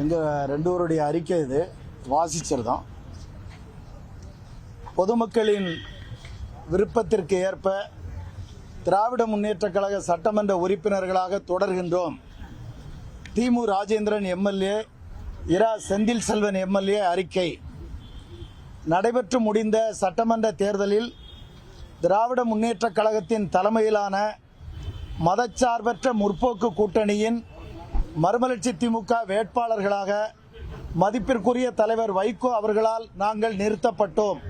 எங்கள் ரெண்டு பேருடைய அறிக்கை இது வாசிச்சிருந்தோம். பொதுமக்களின் விருப்பத்திற்கு ஏற்ப திராவிட முன்னேற்றக் கழக சட்டமன்ற உறுப்பினர்களாக தொடர்கின்றோம். திமு ராஜேந்திரன் எம்எல்ஏ, இரா செந்தில் செல்வன் எம்எல்ஏ அறிக்கை. நடைபெற்று முடிந்த சட்டமன்ற தேர்தலில் திராவிட முன்னேற்றக் கழகத்தின் தலைமையிலான மதச்சார்பற்ற முற்போக்கு கூட்டணியின் மறுமலர்ச்சி திமுக வேட்பாளர்களாக மதிப்பிற்குரிய தலைவர் வைகோ அவர்களால் நாங்கள் நிறுத்தப்பட்டோம்.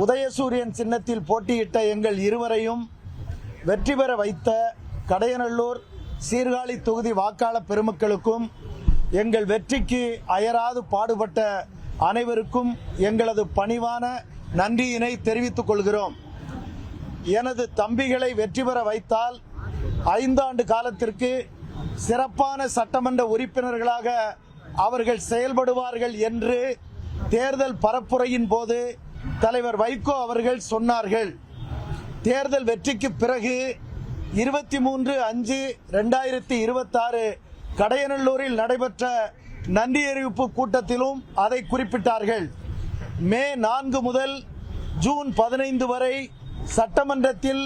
உதயசூரியன் சின்னத்தில் போட்டியிட்ட எங்கள் இருவரையும் வெற்றி பெற வைத்த கடையநல்லூர் சீர்காழி தொகுதி வாக்காளர் பெருமக்களுக்கும் எங்கள் வெற்றிக்கு அயராது பாடுபட்ட அனைவருக்கும் எங்களது பணிவான நன்றியினை தெரிவித்துக் கொள்கிறோம். எனது தம்பிகளை வெற்றி பெற வைத்தால் 5 ஆண்டு காலத்திற்கு சிறப்பான சட்டமன்ற உறுப்பினர்களாக அவர்கள் செயல்படுவார்கள் என்று தேர்தல் பரப்புரையின் போது தலைவர் வைகோ அவர்கள் சொன்னார்கள். தேர்தல் வெற்றிக்கு பிறகு 23/5/2026 கடையநல்லூரில் நடைபெற்ற நன்றி அறிவிப்பு கூட்டத்திலும் அதை குறிப்பிட்டார்கள். மே 4 முதல் ஜூன் 15 வரை சட்டமன்றத்தில்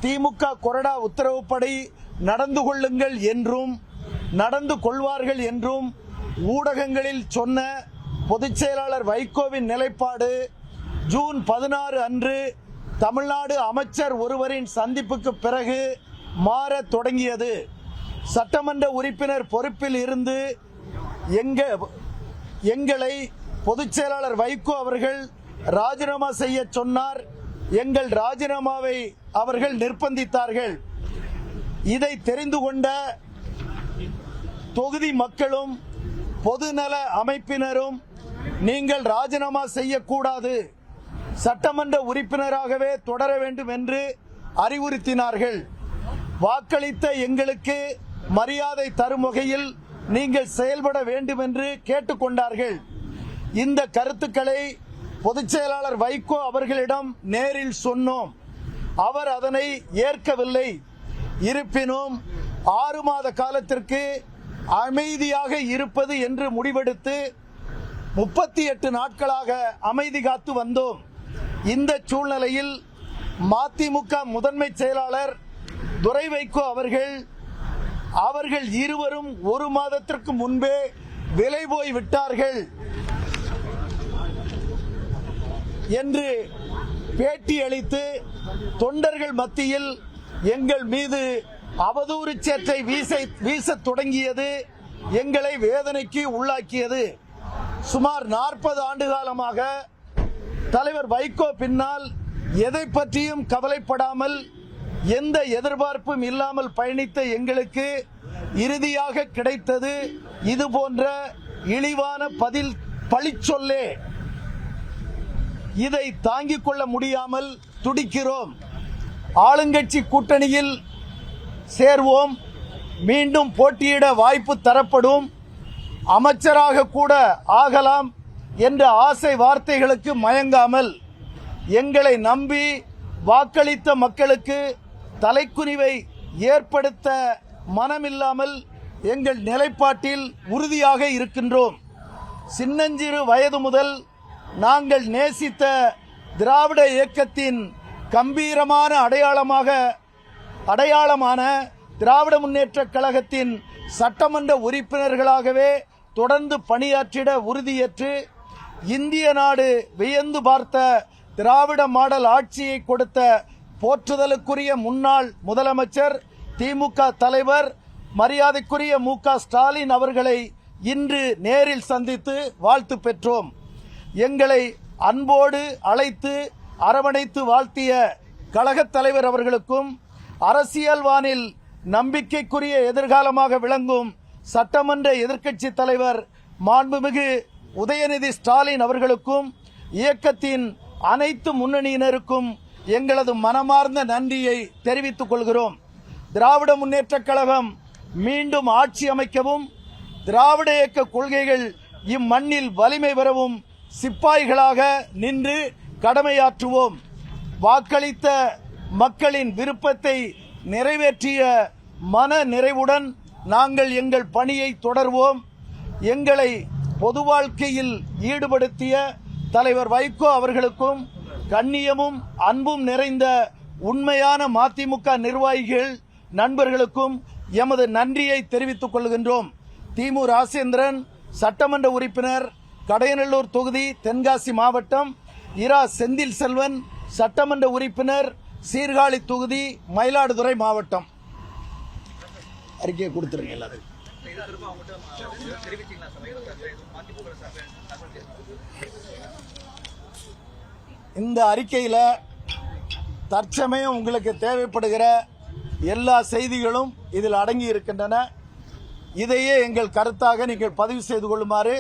திமுக கொறடா உத்தரவுப்படி நடந்து கொள்ளுங்கள் என்றும் நடந்து கொள்வார்கள் என்றும் ஊடகங்களில் சொன்ன பொதுச் செயலாளர் வைகோவின் நிலைப்பாடு ஜூன் 16 அன்று தமிழ்நாடு அமைச்சர் ஒருவரின் சந்திப்புக்கு பிறகு மாறத் தொடங்கியது. சட்டமன்ற உறுப்பினர் பொறுப்பில் இருந்து எங்களை பொதுச் செயலாளர் வைகோ அவர்கள் ராஜினாமா செய்ய சொன்னார். எங்கள் ராஜினாமாவை அவர்கள் நிர்பந்தித்தார்கள். இதை தெரிந்து கொண்ட தொகுதி மக்களும் பொதுநல அமைப்பினரும் நீங்கள் ராஜினாமா செய்யக்கூடாது, சட்டமன்ற உறுப்பினராகவே தொடர வேண்டும் என்று அறிவுறுத்தினார்கள். வாக்களித்த எங்களுக்கு மரியாதை தரும் வகையில் நீங்கள் செயல்பட வேண்டும் என்று கேட்டுக்கொண்டார்கள். இந்த கருத்துக்களை பொதுச் செயலாளர் வைகோ அவர்களிடம் நேரில் சொன்னோம். அவர் அதனை ஏற்கவில்லை. இருப்பினும் 6 மாத காலத்திற்கு அமைதியாக இருப்பது என்று முடிவெடுத்து 38 நாட்களாக அமைதி காத்து வந்தோம். இந்த சூழ்நிலையில் மதிமுக முதன்மை செயலாளர் துரை வைகோ அவர்கள் இருவரும் 1 மாதத்திற்கு முன்பே விலை போய் விட்டார்கள் என்று பேட்டி அளித்து தொண்டர்கள் மத்தியில் எங்கள் மீது அவதூறு சேற்றை வீச தொடங்கியது எங்களை வேதனைக்கு உள்ளாக்கியது. சுமார் 40 ஆண்டு காலமாக தலைவர் வைகோ பின்னால் எதை பற்றியும் கவலைப்படாமல் எந்த எதிர்பார்ப்பும் இல்லாமல் பயணித்த எங்களுக்கு இறுதியாக கிடைத்தது இது போன்ற இழிவான பழிச்சொல்லே. இதை தாங்கிக் கொள்ள முடியாமல் துடிக்கிறோம். ஆளுங்கட்சி கூட்டணியில் சேர்வோம், மீண்டும் போட்டியிட வாய்ப்பு தரப்படும், அமைச்சராக கூட ஆகலாம் என்ற ஆசை வார்த்தைகளுக்கு மயங்காமல் எங்களை நம்பி வாக்களித்த மக்களுக்கு தலைக்குனிவை ஏற்படுத்த மனமில்லாமல் எங்கள் நிலைப்பாட்டில் உறுதியாக இருக்கின்றோம். சின்னஞ்சிறு வயது முதல் நாங்கள் நேசித்த திராவிட இயக்கத்தின் கம்பீரமான அடையாளமான திராவிட முன்னேற்றக் கழகத்தின் சட்டமன்ற உறுப்பினர்களாகவே தொடர்ந்து பணியாற்றிட உறுதியேற்று இந்திய நாடு வியந்து பார்த்த திராவிட மாடல் ஆட்சியை கொடுத்த போற்றுதலுக்குரிய முன்னாள் முதலமைச்சர் திமுக தலைவர் மரியாதைக்குரிய மு.க. ஸ்டாலின் அவர்களை இன்று நேரில் சந்தித்து வாழ்த்து பெற்றோம். எங்களை அன்போடு அழைத்து அரவணைத்து வாழ்த்திய கழகத் தலைவர் அவர்களுக்கும் அரசியல் வானில் நம்பிக்கைக்குரிய எதிர்காலமாக விளங்கும் சட்டமன்ற எதிர்க்கட்சி தலைவர் மாண்புமிகு உதயநிதி ஸ்டாலின் அவர்களுக்கும் இயக்கத்தின் அனைத்து முன்னணியினருக்கும் எங்களது மனமார்ந்த நன்றியை தெரிவித்துக் கொள்கிறோம். திராவிட முன்னேற்றக் கழகம் மீண்டும் ஆட்சி அமைக்கவும் திராவிட இயக்க கொள்கைகள் இம்மண்ணில் வலிமை பெறவும் சிப்பாய்களாக நின்று கடமையாற்றுவோம். வாக்களித்த மக்களின் விருப்பத்தை நிறைவேற்றிய மன நிறைவுடன் நாங்கள் எங்கள் பணியை தொடர்வோம். எங்களை பொது வாழ்க்கையில் ஈடுபடுத்திய தலைவர் வைகோ அவர்களுக்கும் கண்ணியமும் அன்பும் நிறைந்த உண்மையான மதிமுக நிர்வாகிகள் நண்பர்களுக்கும் எமது நன்றியை தெரிவித்துக் கொள்கின்றோம். திமு ராசேந்திரன், சட்டமன்ற உறுப்பினர், கடையநல்லூர் தொகுதி, தென்காசி மாவட்டம். இரா செந்தில் செல்வன், சட்டமன்ற உறுப்பினர், சீர்காழி தொகுதி, மயிலாடுதுறை மாவட்டம். அறிக்கையை கொடுத்துருங்க எல்லாரும். இந்த அறிக்கையில் தற்சமயம் உங்களுக்கு தேவைப்படுகிற எல்லா செய்திகளும் இதில் அடங்கி இருக்கின்றன. இதையே எங்கள் கருத்தாக நீங்கள் பதிவு செய்து கொள்ளுமாறு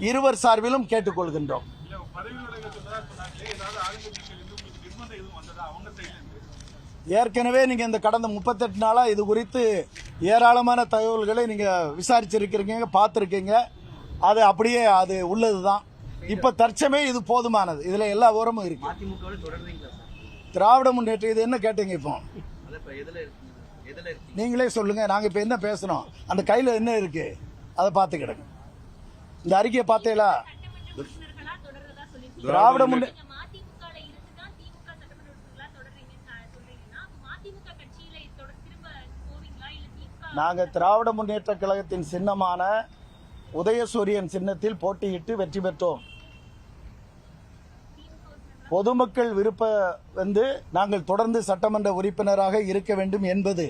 இருவர் சார்பிலும் கேட்டுக்கொள்கின்றோம். ஏற்கனவே நீங்க இந்த கடந்த 38 நாளா இது குறித்து ஏராளமான தகவல்களை நீங்க விசாரிச்சிருக்கிறீங்க, பார்த்துருக்கீங்க. அது அப்படியே அது உள்ளதுதான். இப்ப தற்சமயம் இது போதுமானது. இதுல எல்லா விவரமும் இருக்கு. திராவிட முன்னேற்ற இது என்ன கேட்டீங்க? இப்போ நீங்களே சொல்லுங்க. நாங்க இப்ப என்ன பேசணும்? அந்த கையில என்ன இருக்கு அதை பார்த்துக்கிடுங்க. இந்த அறிக்கையை பார்த்தீங்களா? திராவிட முன்னேற்ற நாங்கள் திராவிட முன்னேற்ற கழகத்தின் சின்னமான உதயசூரியன் சின்னத்தில் போட்டியிட்டு வெற்றி பெற்றோம். பொதுமக்கள் விருப்ப நாங்கள் தொடர்ந்து சட்டமன்ற உறுப்பினராக இருக்க வேண்டும் என்பது.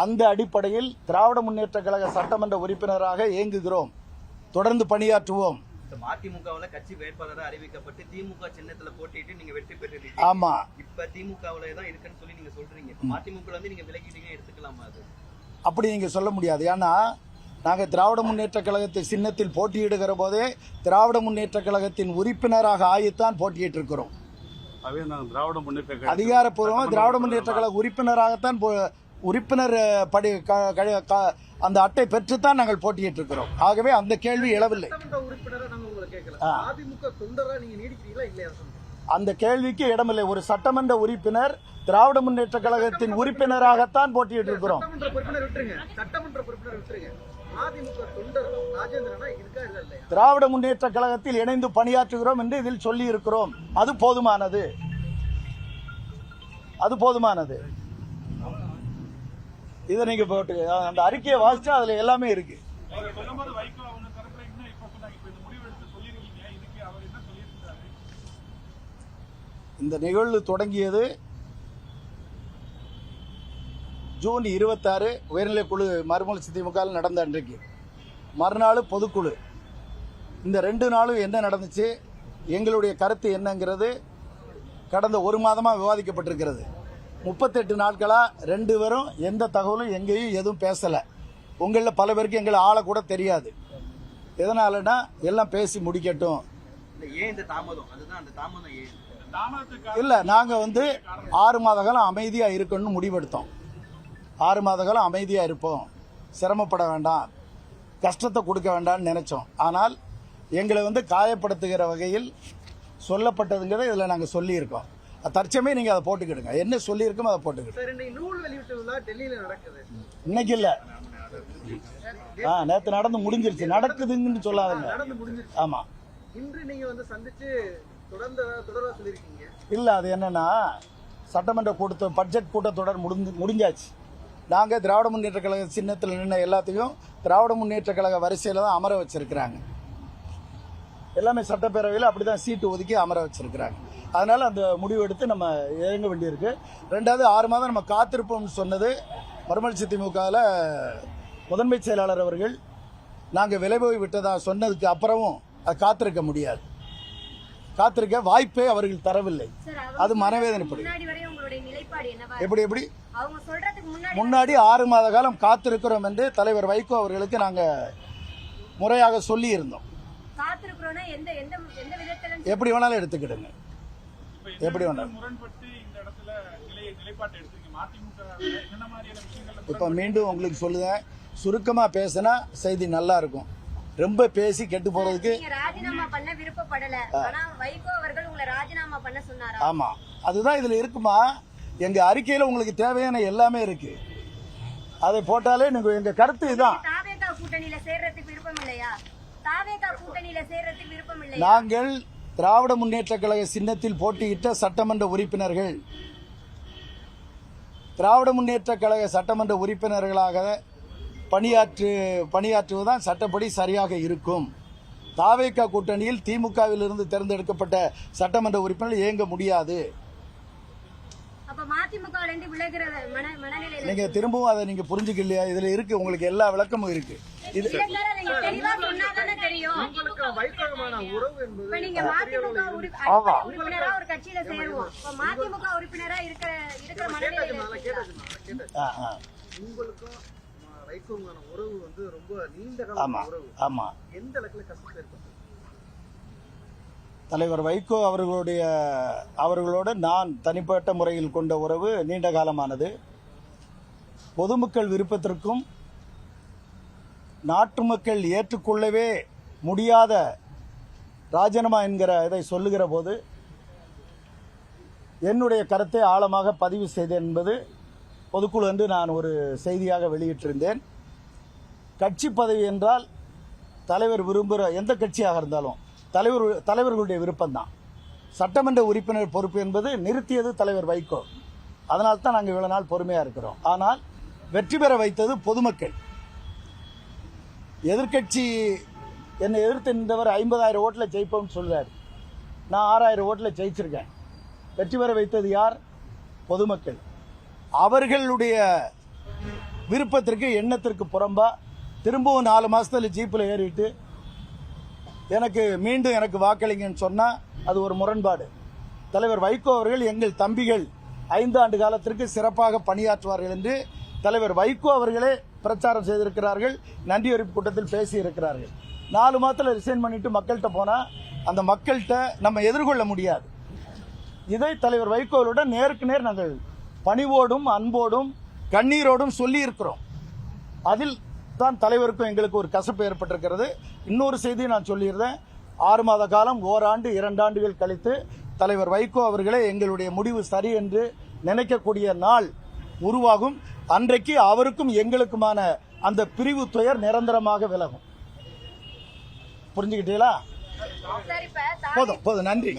அந்த அடிப்படையில் திராவிட முன்னேற்ற கழக சட்டமன்ற உறுப்பினராக இயங்குகிறோம். தொடர்ந்து பணியாற்றுவோம். மதிமுகவுல கட்சி வேட்பாளராக அறிவிக்கப்பட்டு திமுக சின்னத்துல போட்டிட்டு நீங்க வெற்றி பெற்றீங்க. ஆமா, இப்ப திமுகவுல தான் இருக்குன்னு சொல்லி நீங்க சொல்றீங்க. மதிமுக வந்து நீங்க விலகிட்டீங்க, எடுத்துக்கலாமா? அது அப்படி நீங்க சொல்ல முடியாது. ஏன்னா நாங்க திராவிட முன்னேற்ற கழகத்தின் சின்னத்தில் போட்டியிடுகிற போதே திராவிட முன்னேற்ற கழகத்தின் உறுப்பினராக ஆகித்தான் போட்டியிட்டு இருக்கிறோம். அதிகாரப்பூர்வமாக திராவிட முன்னேற்ற கழக உறுப்பினராகத்தான் உறுப்பினர் அந்த அட்டை பெற்றுத்தான் நாங்கள் போட்டியிட்டு இருக்கிறோம். ஆகவே அந்த கேள்வி எழவில்லை. அந்த கேள்விக்கு இடமில்லை. ஒரு சட்டமன்ற உறுப்பினர் திராவிட முன்னேற்ற கழகத்தின் உறுப்பினராகத்தான் போட்டியிட்டு இருக்கிறோம். திராவிட முன்னேற்ற கழகத்தில் இணைந்து பணியாற்றுகிறோம் என்று இதில் சொல்லி இருக்கிறோம். அது போதுமானது. அது போதுமானது. இதை நீங்க போட்டு அந்த அறிக்கையை வாசிச்சா அதுல எல்லாமே இருக்கு. இந்த நிகழ்வு தொடங்கியது ஜூன் 26 உயர்நிலைக்குழு மறுமலர்ச்சி திமுக நடந்த அன்றைக்கு. மறுநாள் பொதுக்குழு. இந்த 2 நாளும் என்ன நடந்துச்சு, எங்களுடைய கருத்து என்னங்கிறது கடந்த ஒரு மாதமாக விவாதிக்கப்பட்டிருக்கிறது. 38 நாட்களா 2 பேரும் எந்த தகவலும் எங்கேயும் எதுவும் பேசலை. உங்களில் பல பேருக்கு எங்களை ஆளை கூட தெரியாது. எதனாலன்னா எல்லாம் பேசி முடிக்கட்டும். இல்லை, நாங்கள் 6 மாத காலம் அமைதியாக இருக்கணும்னு முடிவெடுத்தோம். 6 மாத காலம் அமைதியாக இருப்போம், சிரமப்பட வேண்டாம், கஷ்டத்தை கொடுக்க வேண்டாம்னு நினைச்சோம். ஆனால் எங்களை காயப்படுத்துகிற வகையில் சொல்லப்பட்டதுங்கிறத இதில் நாங்கள் சொல்லியிருக்கோம். தற்சமே நீங்க அதை போட்டுக்கிடுங்க. என்ன சொல்லியிருக்கோம் அதை போட்டுக்கிடுங்க. இன்னைக்கு இல்லை, நேற்று நடந்து முடிஞ்சிருச்சு. நடக்குதுன்னு சொல்லாதுங்க. ஆமா, இன்று நீங்க சந்திச்சு இல்ல, அது என்னன்னா சட்டமன்ற கூட்டத்தொடர் பட்ஜெட் கூட்டத்தொடர் முடிஞ்சாச்சு. நாங்க திராவிட முன்னேற்ற கழக சின்னத்தில் நின்ன எல்லாத்தையும் திராவிட முன்னேற்ற கழக வரிசையில தான் அமர வச்சிருக்கிறாங்க. எல்லாமே சட்டப்பேரவையில் அப்படிதான் சீட்டு ஒதுக்கி அமர வச்சிருக்கிறாங்க. அதனால அந்த முடிவு எடுத்து நம்ம இறங்க வேண்டியிருக்கு. 2வது 6 மாதம் நம்ம காத்திருப்போம்னு சொன்னது மறுமலர்ச்சி திமுகவில் முதன்மை செயலாளர் அவர்கள் நாங்கள் விலை போய் விட்டதா சொன்னதுக்கு அப்புறமும் அது காத்திருக்க முடியாது. காத்திருக்க வாய்ப்பே அவர்கள் தரவில்லை. அது மனவேதனைப்படும். எப்படி எப்படி முன்னாடி 6 மாத காலம் காத்திருக்கிறோம் என்று தலைவர் வைகோ அவர்களுக்கு நாங்கள் முறையாக சொல்லி இருந்தோம். எப்படி வேணாலும் எடுத்துக்கிடுங்க, எப்படி வேணாலும். இப்ப மீண்டும் உங்களுக்கு சொல்லுங்க, சுருக்கமா பேசினா செய்தி நல்லா இருக்கும். ரொம்ப பேசி கெட்டு போறதுக்கு ஆமா, அதுதான் இதுல இருக்குமா. எங்க அறிக்கையில உங்களுக்கு தேவையான எல்லாமே இருக்கு. அதை போட்டாலே நீங்க எங்க கருத்து இதுதான். விருப்பம் இல்லையா? தாவேகா கூட்டணியில சேர்றதுக்கு விருப்பம் இல்லையா? நாங்கள் திராவிட முன்னேற்ற கழக சின்னத்தில் போட்டியிட்ட சட்டமன்ற உறுப்பினர்கள் திராவிட முன்னேற்ற கழக சட்டமன்ற உறுப்பினர்களாக பணியாற்றுவதுதான் சட்டப்படி சரியாக இருக்கும். தாவேகா கூட்டணியில் திமுகவிலிருந்து தேர்ந்தெடுக்கப்பட்ட சட்டமன்ற உறுப்பினர்கள் இயங்க முடியாது. அப்ப மதிமுகவில இருந்து விலகுற மனநிலையில நீங்க திரும்பவும் அதை நீங்க புரிஞ்சுக்கலையா? இதுல இருக்கு, உங்களுக்கு எல்லா விளக்கமும் இருக்கு. இது தெளிவா சொன்னாதானே தெரியும். உங்களுக்கு வைக்கோமான உறவு என்பது இப்ப நீங்க மதிமுக உறுப்பினரா ஒரு கட்சியில சேருவோம். இப்ப மதிமுக உறுப்பினரா இருக்கிற மனநிலையில உங்களுக்கும் வைக்கோமான உறவு வந்து ரொம்ப நீண்ட ஆமா கால உறவு. ஆமா எந்த அளவுக்கு கஷ்டம் ஏற்பட்டது? தலைவர் வைகோ அவர்களோடு நான் தனிப்பட்ட முறையில் கொண்ட உறவு நீண்ட காலமானது. பொதுமக்கள் விருப்பத்திற்கும் நாட்டு மக்கள் ஏற்றுக்கொள்ளவே முடியாத ராஜினாமா என்கிற இதை சொல்லுகிற போது என்னுடைய கருத்தை ஆழமாக பதிவு செய்தேன் என்பது பொதுக்குழு என்று நான் ஒரு செய்தியாக வெளியிட்டிருந்தேன். கட்சி பதவி என்றால் தலைவர் விரும்புகிற எந்த கட்சியாக இருந்தாலும் தலைவர்களுடைய விருப்பம்தான். சட்டமன்ற உறுப்பினர் பொறுப்பு என்பது நிறுத்தியது தலைவர் வைகோ. அதனால தான் நாங்கள் இவ்வளவு நாள் பொறுமையாக இருக்கிறோம். ஆனால் வெற்றி பெற வைத்தது பொதுமக்கள். எதிர்கட்சி என்னை எதிர்த்து நின்றவர் 50,000 ஓட்டில் ஜெயிப்போம்னு சொல்றாரு. நான் 6,000 ஓட்டில் ஜெயிச்சிருக்கேன். வெற்றி பெற வைத்தது யார்? பொதுமக்கள். அவர்களுடைய விருப்பத்திற்கு எண்ணத்திற்கு புறம்பா திரும்பவும் 4 மாசத்துல ஜீப்பில் ஏறிட்டு மீண்டும் எனக்கு வாக்களிங்கன்னு சொன்னா அது ஒரு முரண்பாடு. தலைவர் வைகோ அவர்கள் எங்கள் தம்பிகள் 5 ஆண்டு காலத்திற்கு சிறப்பாக பணியாற்றுவார்கள் என்று தலைவர் வைகோ அவர்களே பிரச்சாரம் செய்திருக்கிறார்கள். நன்றி அறிவிப்பு கூட்டத்தில் பேசி இருக்கிறார்கள். 4 மாதத்துல ரிசைன் பண்ணிட்டு மக்கள்கிட்ட போனா அந்த மக்கள்கிட்ட நம்ம எதிர்கொள்ள முடியாது. இதை தலைவர் வைகோவுடன் நேருக்கு நேர் நாங்கள் பணிவோடும் அன்போடும் கண்ணீரோடும் சொல்லி இருக்கிறோம். அதில் தான் தலைவருக்கும் எங்களுக்கு ஒரு கசப்பு ஏற்பட்டிருக்கிறது. இன்னொரு செய்தியை நான் சொல்லியிருந்தேன். 6 மாத காலம், ஓராண்டு 2 ஆண்டுகள் கழித்து தலைவர் வைகோ அவர்களே எங்களுடைய முடிவு சரி என்று நினைக்கக்கூடிய நாள் உருவாகும். அன்றைக்கு அவருக்கும் எங்களுக்குமான அந்த பிரிவு துயர் நிரந்தரமாக விலகும். புரிஞ்சுக்கிட்டீங்களா? போதும், நன்றி.